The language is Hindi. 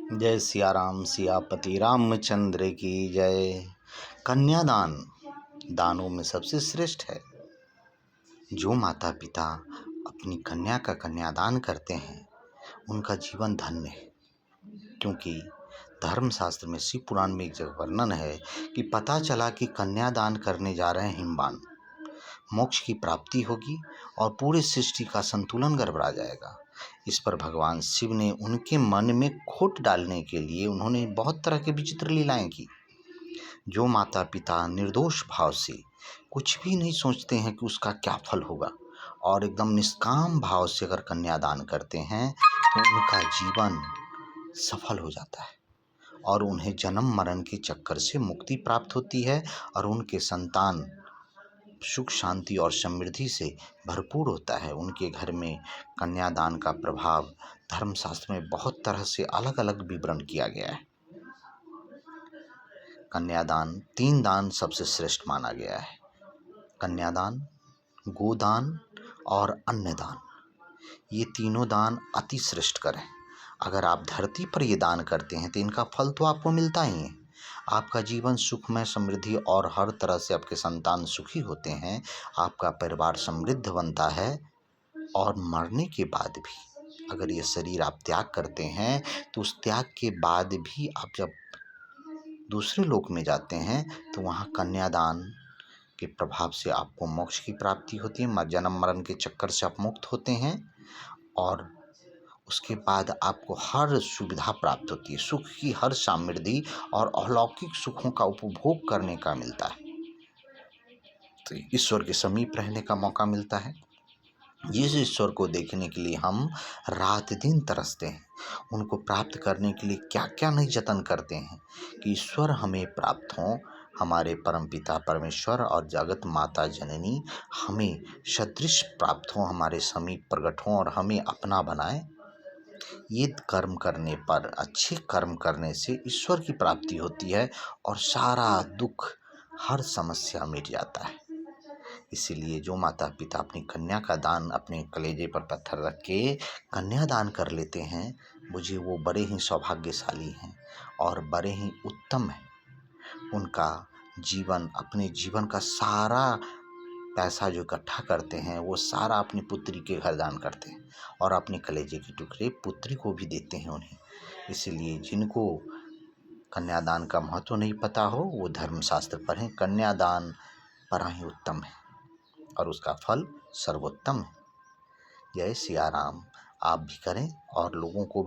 जय सिया राम, सियापति रामचंद्र की जय। कन्यादान दानों में सबसे श्रेष्ठ है। जो माता पिता अपनी कन्या का कन्यादान करते हैं उनका जीवन धन्य है, क्योंकि धर्मशास्त्र में शिव पुराण में एक जगह वर्णन है कि पता चला कि कन्यादान करने जा रहे हैं हिमवान, मोक्ष की प्राप्ति होगी और पूरे सृष्टि का संतुलन गड़बड़ा जाएगा। इस पर भगवान शिव ने उनके मन में खोट डालने के लिए उन्होंने बहुत तरह के विचित्र लीलाएं की। जो माता पिता निर्दोष भाव से कुछ भी नहीं सोचते हैं कि उसका क्या फल होगा और एकदम निष्काम भाव से अगर कन्यादान करते हैं तो उनका जीवन सफल हो जाता है और उन्हें जन्म मरण के चक्कर से मुक्ति प्राप्त होती है और उनके संतान सुख शांति और समृद्धि से भरपूर होता है। उनके घर में कन्यादान का प्रभाव धर्मशास्त्र में बहुत तरह से अलग अलग विवरण किया गया है। कन्यादान 3 दान सबसे श्रेष्ठ माना गया है। कन्यादान, गोदान और अन्नदान, ये तीनों दान अति श्रेष्ठकर हैं। अगर आप धरती पर ये दान करते हैं तो इनका फल तो आपको मिलता ही है। आपका जीवन सुखमय, समृद्धि और हर तरह से आपके संतान सुखी होते हैं, आपका परिवार समृद्ध बनता है और मरने के बाद भी अगर ये शरीर आप त्याग करते हैं तो उस त्याग के बाद भी आप जब दूसरे लोक में जाते हैं तो वहाँ कन्यादान के प्रभाव से आपको मोक्ष की प्राप्ति होती है, जन्म मरण के चक्कर से आप मुक्त होते हैं और उसके बाद आपको हर सुविधा प्राप्त होती है, सुख की हर समृद्धि और अलौकिक सुखों का उपभोग करने का मिलता है। तो ईश्वर के समीप रहने का मौका मिलता है। जिस ईश्वर को देखने के लिए हम रात दिन तरसते हैं, उनको प्राप्त करने के लिए क्या क्या नहीं जतन करते हैं कि ईश्वर हमें प्राप्त हों। हमारे परमपिता परमेश्वर और जगत माता जननी हमें सदृश प्राप्त हों, हमारे समीप प्रकट हों और हमें अपना बनाएं। ये कर्म करने पर, अच्छे कर्म करने से ईश्वर की प्राप्ति होती है और सारा दुख, हर समस्या मिट जाता है। इसीलिए जो माता पिता अपनी कन्या का दान अपने कलेजे पर पत्थर रख के कन्यादान कर लेते हैं, मुझे वो बड़े ही सौभाग्यशाली हैं और बड़े ही उत्तम हैं। उनका जीवन, अपने जीवन का सारा पैसा जो इकट्ठा करते हैं वो सारा अपनी पुत्री के घर दान करते हैं और अपने कलेजे के टुकड़े पुत्री को भी देते हैं उन्हें। इसलिए जिनको कन्यादान का महत्व नहीं पता हो वो धर्मशास्त्र पढ़ें। कन्यादान बड़ा ही उत्तम है और उसका फल सर्वोत्तम है। जय सिया राम। आप भी करें और लोगों को भी